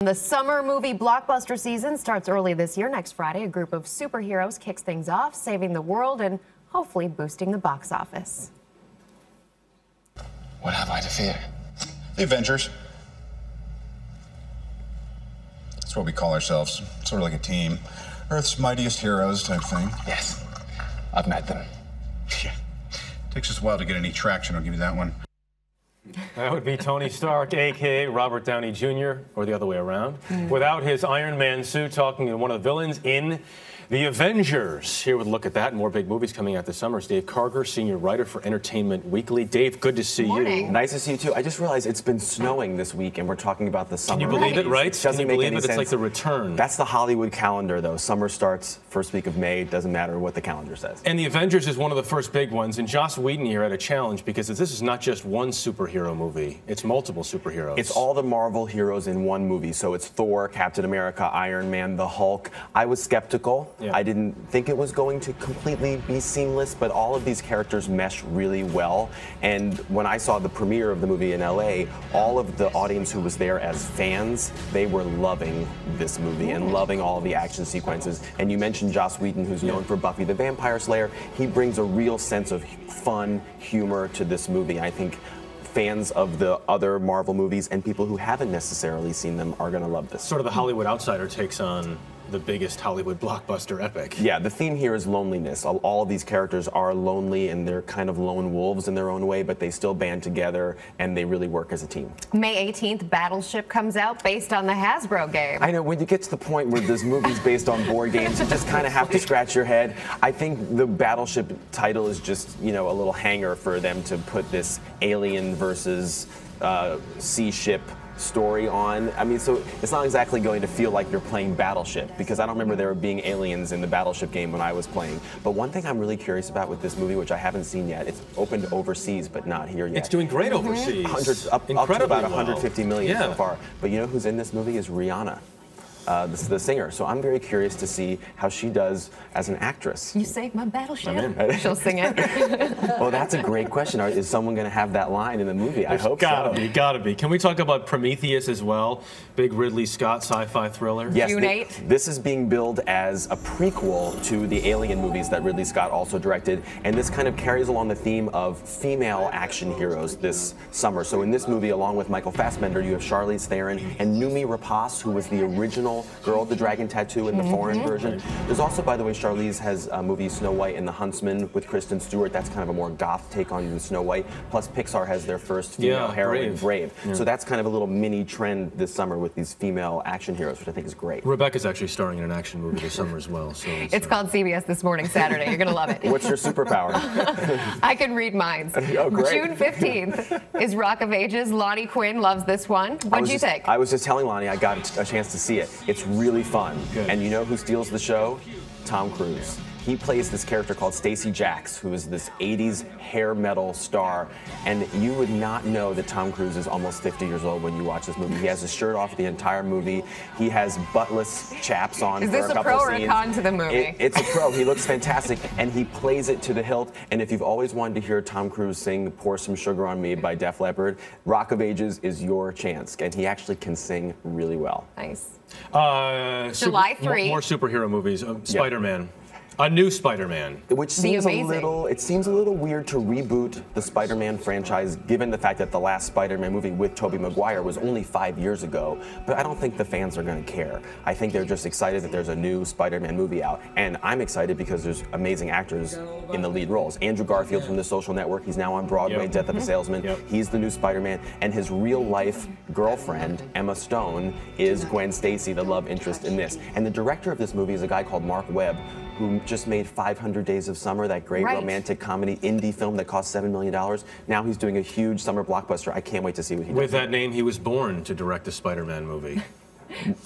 The summer movie blockbuster season starts early this year. Next Friday, a group of superheroes kicks things off, saving the world and hopefully boosting the box office. What have I to fear? The Avengers. That's what we call ourselves. Sort of like a team. Earth's mightiest heroes type thing. Yes, I've met them. Yeah. Takes us a while to get any traction, I'll give you that one. That would be Tony Stark, a.k.a. Robert Downey Jr., or the other way around, without his Iron Man suit, talking to one of the villains in The Avengers. Here with a look at that and more big movies coming out this summer is Dave Karger, senior writer for Entertainment Weekly. Dave, good to see you. Nice to see you, too. I just realized it's been snowing this week, and we're talking about the summer. Can you believe it, right? Doesn't Can you make believe any it? sense. It's like the return. That's the Hollywood calendar, though. Summer starts first week of May. It doesn't matter what the calendar says. And The Avengers is one of the first big ones, and Joss Whedon here had a challenge because this is not just one superhero movie. It's multiple superheroes. It's all the Marvel heroes in one movie. So it's Thor, Captain America, Iron Man, the Hulk. I was skeptical. Yeah. I didn't think it was going to completely be seamless, but all of these characters mesh really well. And when I saw the premiere of the movie in LA, all of the audience who was there as fans, they were loving this movie and loving all of the action sequences. And you mentioned Joss Whedon, who's known for Buffy the Vampire Slayer. He brings a real sense of fun, humor to this movie. I think fans of the other Marvel movies and people who haven't necessarily seen them are going to love this. Sort of the Hollywood outsider takes on the biggest Hollywood blockbuster epic. Yeah, the theme here is loneliness. All of these characters are lonely and they're kind of lone wolves in their own way, but they still band together and they really work as a team. May 18th, Battleship comes out based on the Hasbro game. I know, when you get to the point where this movie's based on board games, you just kind of have to scratch your head. I think the Battleship title is just, you know, a little hanger for them to put this alien versus sea ship story on. I mean, so it's not exactly going to feel like you're playing Battleship, because I don't remember there being aliens in the Battleship game when I was playing. But one thing I'm really curious about with this movie, which I haven't seen yet, it's opened overseas, but not here yet. It's doing great overseas. Up to about 150 million so Yeah. far. But you know who's in this movie is Rihanna. The singer. So I'm very curious to see how she does as an actress. You saved my battleship. I'm in. She'll sing it. Well, that's a great question. Is someone going to have that line in the movie? I hope so. Gotta be. Can we talk about Prometheus as well? Big Ridley Scott sci-fi thriller. Yes, June 8th. This is being billed as a prequel to the Alien movies that Ridley Scott also directed, and this kind of carries along the theme of female action heroes this summer. So in this movie, along with Michael Fassbender, you have Charlize Theron and Noomi Rapace, who was the original girl with the dragon tattoo in the foreign version. There's also, by the way, Charlize has a movie Snow White and the Huntsman with Kristen Stewart. That's kind of a more goth take on Snow White. Plus, Pixar has their first female heroine, Brave. Yeah. So that's kind of a little mini trend this summer with these female action heroes, which I think is great. Rebecca's actually starring in an action movie this summer as well. So It's called CBS This Morning Saturday. You're going to love it. What's your superpower? I can read minds. Oh, great. June 15th is Rock of Ages. Lonnie Quinn loves this one. What'd you think? I was just telling Lonnie I got a chance to see it. It's really fun. Good. And you know who steals the show? Tom Cruise. He plays this character called Stacey Jax, who is this 80s hair metal star. And you would not know that Tom Cruise is almost 50 years old when you watch this movie. He has his shirt off the entire movie. He has buttless chaps on for a couple scenes. Is this a pro or a con to the movie? It's a pro. He looks fantastic, and he plays it to the hilt. And if you've always wanted to hear Tom Cruise sing Pour Some Sugar on Me by Def Leppard, Rock of Ages is your chance. And he actually can sing really well. Nice. July 3. More superhero movies. Spider-Man. A new Spider-Man. Which seems a little weird to reboot the Spider-Man franchise, given the fact that the last Spider-Man movie with Tobey Maguire was only 5 years ago. But I don't think the fans are going to care. I think they're just excited that there's a new Spider-Man movie out. And I'm excited because there's amazing actors in the lead roles. Andrew Garfield from The Social Network, he's now on Broadway, Death of a Salesman. He's the new Spider-Man. And his real-life girlfriend, Emma Stone, is Gwen Stacy, the love interest in this. And the director of this movie is a guy called Mark Webb, who just made 500 Days of Summer, that great romantic comedy indie film that cost $7 million. Now he's doing a huge summer blockbuster. I can't wait to see what he does. With that name, he was born to direct a Spider-Man movie.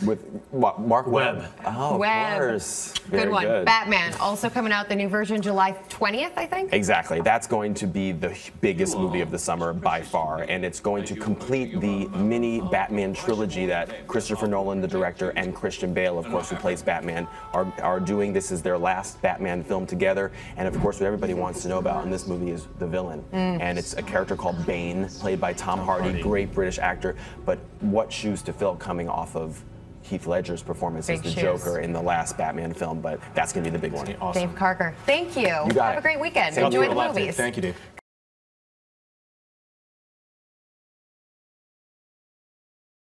With what, Mark Webb? Oh, Webb. Of course. Good one. Good. Batman, also coming out, the new version, July 20th, I think? Exactly. That's going to be the biggest movie of the summer by far, and it's going to complete the mini Batman trilogy that Christopher Nolan, the director, and Christian Bale, of course, who plays Batman, are doing. This is their last Batman film together, and of course, what everybody wants to know about in this movie is the villain, and it's a character called Bane, played by Tom Hardy, great British actor, but what shoes to fill coming off of Heath Ledger's performance as Big the shoes. Joker in the last Batman film, but that's going to be the big one. Awesome. Dave Karger, thank you. You got Have it. a great weekend. Thank Enjoy you. the Thank you, movies. Dave.